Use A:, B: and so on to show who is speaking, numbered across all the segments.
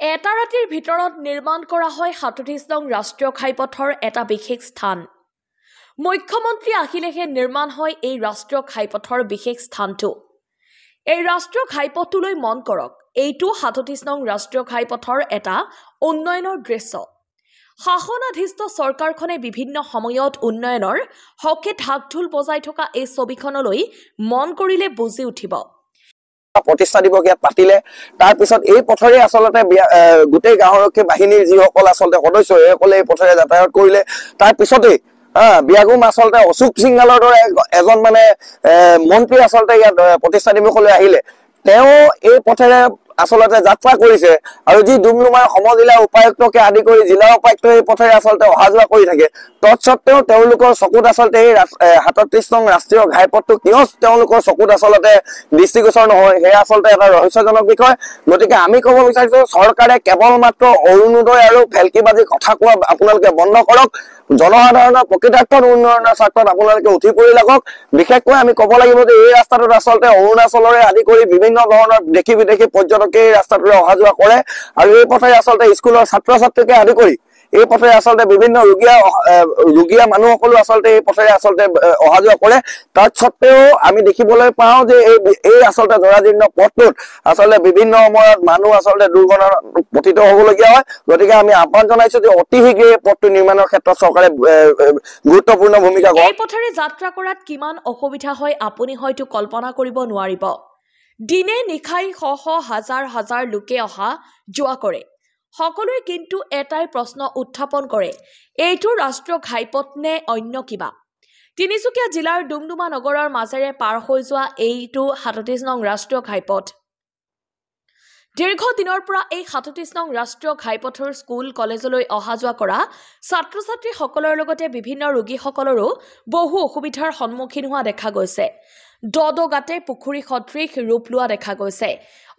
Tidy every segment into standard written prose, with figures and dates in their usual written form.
A: এটা ৰাতিৰ ভিতৰত নিৰ্মাণ কৰা হয় ৩৭ নং ৰাষ্ট্ৰীয় ঘাইপথৰ এটা বিশেষ স্থান। মুখ্যমন্ত্ৰী আহিলেহে নিৰ্মাণ হয় এই ৰাষ্ট্ৰীয় ঘাইপথৰ বিশেষ স্থানটো। এই ৰাষ্ট্ৰীয় ঘাইপথটোলৈ মন কৰক, এইটো ৩৭ নং ৰাষ্ট্ৰীয় ঘাইপথৰ এটা উন্নয়নৰ দৃশ্য। শাসনাধীষ্ঠ চৰকাৰখনে বিভিন্ন সময়ত উন্নয়নৰ হকে ঢাক-ঢোল বজাই থকা এই ছবিখনলৈ মন কৰিলে বুজি উঠিব।
B: প্ৰতিষ্ঠা দিৱস ইয়াত পাতিলে, তাৰ পিছত এই পথৰে আচলতে গোটেই গাঁওৰক্ষী বাহিনীৰ যিসকল আচলতে সদস্য সেইসকলে এই পথৰে যাতায়াত কৰিলে। তাৰ পিছতেই বিয়াগুম আচলতে অশোক সিংহালৰ দৰে এজন মন্ত্ৰী আচলতে ইয়াত প্ৰতিষ্ঠা দিৱসলৈ আহিলে। তেওঁ এই পথেৰে আচলতে যাত্ৰা কৰিছে আৰু যি ডুমডুমাৰ সমজিলা উপায়ুক্তকে আদি কৰি জিলা উপায়ুক্ত এই পথেৰে আচলতে অহা যোৱা কৰি থাকে। তৎসত্বেও তেওঁলোকৰ চকুত আচলতে এই ৩৭ নং ৰাষ্ট্ৰীয় ঘাইপথটো কিয় তেওঁলোকৰ চকুত আচলতে দৃষ্টিগোচৰ নহয়, সেয়া আচলতে এটা ৰহস্যজনক বিষয়। গতিকে আমি ক'ব বিচাৰিছো, চৰকাৰে কেৱল মাত্ৰ অৰুণোদয় আৰু ভেলকিবাজি কথা কোৱা আপোনালোকে বন্ধ কৰক। জনসাধাৰণৰ প্ৰকৃতাৰ্থত উন্নয়নৰ স্বাৰ্থত আপোনালোকে উঠি পৰি লাগক। বিশেষকৈ আমি ক'ব লাগিব যে এই ৰাস্তাটোত আচলতে অৰুণাচলৰে আদি কৰি বিভিন্ন ধৰণৰ দেশী বিদেশী পৰ্যটকে এই ৰাস্তাটোৰে অহা যোৱা কৰে আৰু এই পথেৰে আচলতে স্কুলৰ ছাত্ৰ ছাত্ৰীকে আদি কৰি এই পথেৰে আচলতে বিভিন্ন ৰোগীয়া মানুহসকলো আচলতে এই পথেৰে আচলতে অহা যোৱা কৰে। তৎসত্বেও আমি দেখিবলৈ পাওঁ যে এই আচলতে জৰাজীৰ্ণ পথটোত আচলতে বিভিন্ন সময়ত মানুহ আচলতে দুৰ্ঘটনাত পতিত হ'বলগীয়া হয়। গতিকে আমি আহ্বান জনাইছো যে অতি শীঘ্ৰে এই পথটো নিৰ্মাণৰ ক্ষেত্ৰত চৰকাৰে গুৰুত্বপূৰ্ণ ভূমিকা গ্ৰহণ।
A: এই পথেৰে যাত্ৰা কৰাত কিমান অসুবিধা হয় আপুনি হয়তো কল্পনা কৰিব নোৱাৰিব। দিনে নিশাই শ হাজাৰ হাজাৰ লোকে অহা যোৱা কৰে। সকলোৱে কিন্তু এটাই প্ৰশ্ন উত্থাপন কৰে, এইটো ৰাষ্ট্ৰীয় ঘাইপথ নে অন্য কিবা? তিনিচুকীয়া জিলাৰ ডুমডুমা নগৰৰ মাজেৰে পাৰ হৈ যোৱা এইটো ৩৭ নং ৰাষ্ট্ৰীয় ঘাইপথ। দীৰ্ঘদিনৰ পৰা এই ৩৭ নং ৰাষ্ট্ৰীয় ঘাইপথৰ স্কুল কলেজলৈ অহা যোৱা কৰা ছাত্ৰ ছাত্ৰীসকলৰ লগতে বিভিন্ন ৰোগীসকলৰো বহু অসুবিধাৰ সন্মুখীন হোৱা দেখা গৈছে। গাতে পুখুৰী সদৃশ ৰূপ লোৱা দেখা গৈছে।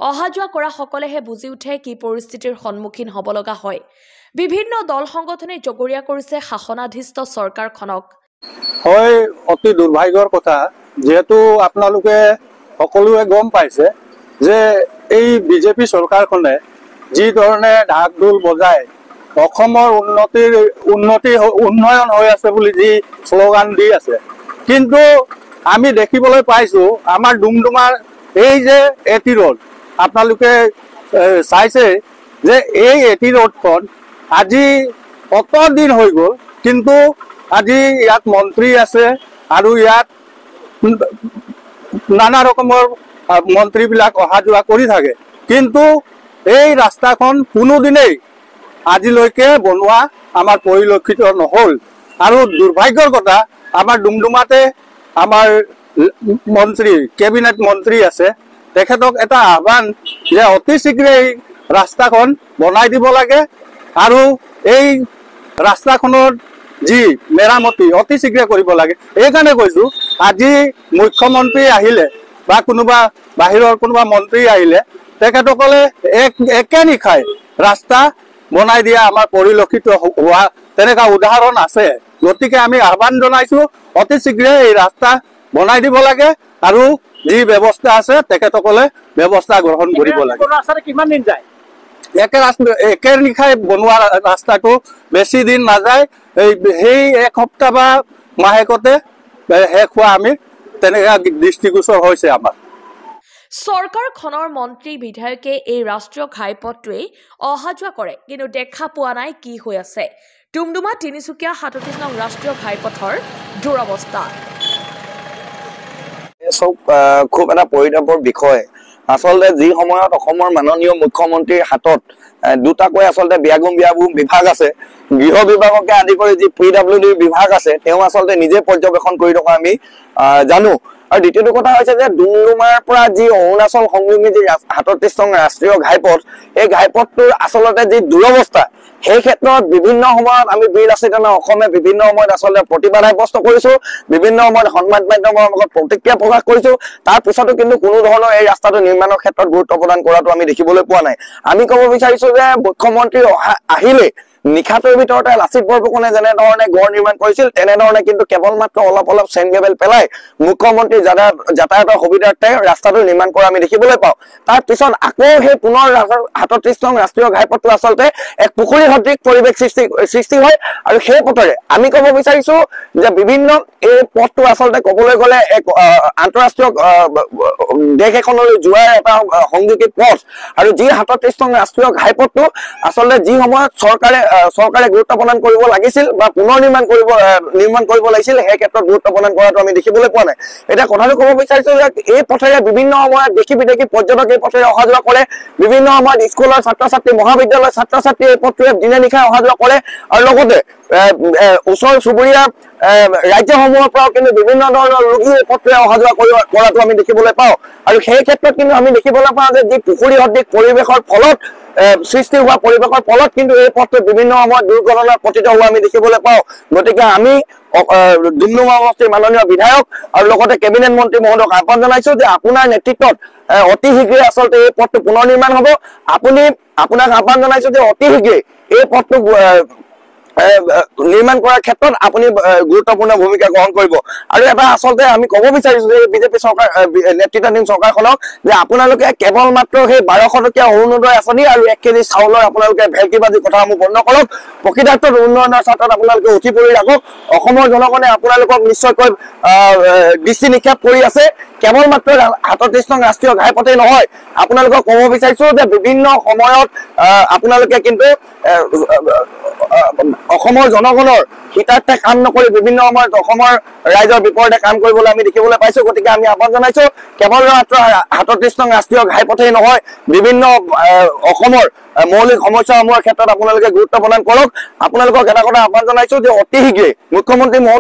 A: অহা যোৱা কৰা সকলেহে বুজি উঠে কি পৰিস্থিতিৰ সন্মুখীন হ'ব লগা হয়। বিভিন্ন দল সংগঠনে জগৰীয়া কৰিছে শাসনাধীষ্ঠ চৰকাৰখনক।
C: হয়, অতি দুৰ্ভাগ্যৰ কথা, যিহেতু আপোনালোকে সকলোৱে গম পাইছে যে এই বিজেপি চৰকাৰখনে যি ধৰণে ঢাক ঢোল বজাই অসমৰ উন্নয়ন হৈ আছে বুলি যি শ্লোগান দি আছে, কিন্তু আমি দেখিবলৈ পাইছো আমাৰ ডুমডুমাৰ এই যে এটি ৰোড আপোনালোকে চাইছে যে এই এটি ৰোডখন আজি কত দিন হৈ গ'ল, কিন্তু আজি ইয়াত মন্ত্ৰী আছে আৰু ইয়াত নানা ৰকমৰ মন্ত্ৰীবিলাক অহা যোৱা কৰি থাকে, কিন্তু এই ৰাস্তাখন কোনোদিনেই আজিলৈকে বনোৱা আমাৰ পৰিলক্ষিত নহ'ল। আৰু দুৰ্ভাগ্যৰ কথা, আমাৰ ডুমডুমাতে আমাৰ মন্ত্ৰী কেবিনেট মন্ত্ৰী আছে, তেখেতক এটা আহ্বান যে অতি শীঘ্ৰে এই ৰাস্তাখন বনাই দিব লাগে আৰু এই ৰাস্তাখনৰ যি মেৰামতি অতি শীঘ্ৰে কৰিব লাগে। এইকাৰণে কৈছো, আজি মুখ্যমন্ত্ৰী আহিলে বা কোনোবা বাহিৰৰ কোনোবা মন্ত্ৰী আহিলে তেখেতসকলে একে নিশাই ৰাস্তা বনাই দিয়া আমাৰ পৰিলক্ষিত হোৱা তেনেকুৱা উদাহৰণ আছে। গতিকে আমি আহ্বান জনাইছো, অতি শীঘ্ৰে এই ৰাস্তা বনাই দিব লাগে আৰু যি ব্যৱস্থা আছে তেখেতসকলে ব্যৱস্থা গ্ৰহণ কৰিব লাগে।
D: কিমান দিন যায়?
C: একে নিশাই বনোৱা ৰাস্তাটো বেছি দিন নাযায়, সেই এক সপ্তাহ বা মাহেকতে শেষ হোৱা আমি তেনেকুৱা দৃষ্টিগোচৰ হৈছে আমাৰ।
A: চৰকাৰখনৰ মন্ত্ৰী বিধায়কে এই ৰাষ্ট্ৰীয় ঘাইপথটোৱে অহা যোৱা কৰে, কিন্তু দেখা পোৱা নাই কি হৈ আছে ডুমডুমা তিনিচুকীয়া ৩৭ নং ৰাষ্ট্ৰীয় ঘাইপথৰ দুৰৱস্থা।
B: খুব এটা পৰিতাপৰ বিষয়। আচলতে যি সময়ত অসমৰ মাননীয় মুখ্যমন্ত্ৰীৰ হাতত দুটাকৈ আচলতে বিয়াগুম বিভাগ আছে, গৃহ বিভাগকে আদি কৰি যি PWD বিভাগ আছে, তেওঁ আচলতে নিজে পৰ্যবেক্ষণ কৰি থকা আমি জানো। আৰু দ্বিতীয়টো কথা হৈছে যে ডুমডুমাৰ পৰা যি অৰুণাচল সংযোগী যি ৩৭ নং ৰাষ্ট্ৰীয় ঘাইপথ, এই ঘাইপথটোৰ আচলতে যি দুৰৱস্থা, সেই ক্ষেত্ৰত বিভিন্ন সময়ত আমি বীৰ ৰাষ্ট্ৰীয় অসমে বিভিন্ন সময়ত আচলতে প্ৰতিবাদ সাব্যস্ত কৰিছো, বিভিন্ন সময়ত সংবাদ মাধ্যমৰ লগত প্ৰতিক্ৰিয়া প্ৰকাশ কৰিছো। তাৰ পিছতো কিন্তু কোনো ধৰণৰ এই ৰাস্তাটো নিৰ্মাণৰ ক্ষেত্ৰত গুৰুত্ব প্ৰদান কৰাটো আমি দেখিবলৈ পোৱা নাই। আমি ক'ব বিচাৰিছো যে মুখ্যমন্ত্ৰী আহিলে নিশাটোৰ ভিতৰতে লাচিত বৰফুকনে যেনেধৰণে গড় নিৰ্মাণ কৰিছিল তেনেধৰণে কিন্তু কেৱল মাত্ৰ অলপ অলপ চেন গ্ৰেভেল পেলাই মুখ্যমন্ত্ৰী যাতায়াতৰ সুবিধাৰ্থে ৰাস্তাটো নিৰ্মাণ কৰা আমি দেখিবলৈ পাওঁ। তাৰ পিছত আকৌ সেই পুনৰ ৩৭ নং ৰাষ্ট্ৰীয় ঘাইপথটো আচলতে এক পুখুৰী সদৃশ পৰিৱেশ সৃষ্টি হয়। আৰু সেই পথৰে আমি ক'ব বিচাৰিছো যে বিভিন্ন এই পথটো আচলতে ক'বলৈ গ'লে এক আন্তঃৰাষ্ট্ৰীয় দেশ এখনলৈ যোৱাৰ এটা সংযোগী পথ। আৰু যি ৩৭ নং ৰাষ্ট্ৰীয় ঘাইপথটো আচলতে যি সময়ত চৰকাৰে গুৰুত্ব প্ৰদান কৰিব লাগিছিল বা পুনৰ নিৰ্মাণ কৰিব লাগিছিল সেই ক্ষেত্ৰত গুৰুত্ব প্ৰদান কৰাটো আমি দেখিবলৈ পোৱা নাই। এতিয়া কথাটো ক'ব বিচাৰিছো যে এই পথেৰে বিভিন্ন সময়ত দেশী বিদেশী পৰ্যটক এই পথেৰে অহা যোৱা কৰে। বিভিন্ন সময়ত স্কুলৰ ছাত্ৰ ছাত্ৰী মহাবিদ্যালয়ৰ ছাত্ৰ ছাত্ৰী এই পথটোৰে দিনে নিশাই অহা যোৱা কৰে। আৰু লগতে ওচৰ চুবুৰীয়া ৰাজ্যসমূহৰ পৰাও কিন্তু বিভিন্ন ধৰণৰ ৰোগী এই পথটোৰে অহা যোৱা কৰাটো আমি দেখিবলৈ পাওঁ। আৰু সেই ক্ষেত্ৰত কিন্তু আমি দেখিবলৈ পাওঁ যে যি পুখুৰী সদৃশ পৰিৱেশৰ ফলত সৃষ্টি হোৱা পৰিৱেশৰ ফলত কিন্তু এই পথটো বিভিন্ন সময়ত দুৰ্ঘটনাত পতিত হোৱা আমি দেখিবলৈ পাওঁ। গতিকে আমি ডুমডুমা সমষ্টিৰ মাননীয় বিধায়ক আৰু লগতে কেবিনেট মন্ত্ৰী মহোদয়ক আহ্বান জনাইছো যে আপোনাৰ নেতৃত্বত অতি শীঘ্ৰে আচলতে এই পথটো পুনৰ নিৰ্মাণ হ'ব। আপোনাক আহ্বান জনাইছো যে অতি শীঘ্ৰে এই পথটো নিৰ্মাণ কৰাৰ ক্ষেত্ৰত আপুনি গুৰুত্বপূৰ্ণ ভূমিকা গ্ৰহণ কৰিব। আৰু এটা আচলতে আমি ক'ব বিচাৰিছো যে বিজেপি চৰকাৰ নেতৃত্বাধীন চৰকাৰখনক যে আপোনালোকে কেৱল মাত্ৰ সেই 1200 টকীয়া অৰুণোদয় আঁচনি আৰু 1 কেজি চাউলৰ আপোনালোকে ভেলকিবাজি কথাসমূহ বন্ধ কৰক। প্ৰকৃতাৰ্থত উন্নয়নৰ স্বাৰ্থত আপোনালোকে উঠি পৰি ৰাখক। অসমৰ জনগণে আপোনালোকক নিশ্চয়কৈ দৃষ্টি নিক্ষেপ কৰি আছে। কেৱল মাত্ৰ ৩৭ নং ৰাষ্ট্ৰীয় ঘাইপথেই নহয়, আপোনালোকক ক'ব বিচাৰিছো যে বিভিন্ন সময়ত আপোনালোকে কিন্তু অসমৰ জনগণৰ হিতাৰ্থে কাম নকৰি বিভিন্ন সময়ত অসমৰ ৰাইজৰ বিপৰীতে কাম কৰিবলৈ আমি দেখিবলৈ পাইছো। গতিকে আমি আহ্বান জনাইছো কেৱল মাত্ৰ ৩৭ নং ৰাষ্ট্ৰীয় ঘাইপথেই নহয়, বিভিন্ন অসমৰ মৌলিক সমস্যাসমূহৰ ক্ষেত্ৰত আপোনালোকে গুৰুত্ব প্ৰদান কৰক। আপোনালোকক এটা কথা আহ্বান জনাইছো যে অতি শীঘ্ৰে মুখ্যমন্ত্ৰী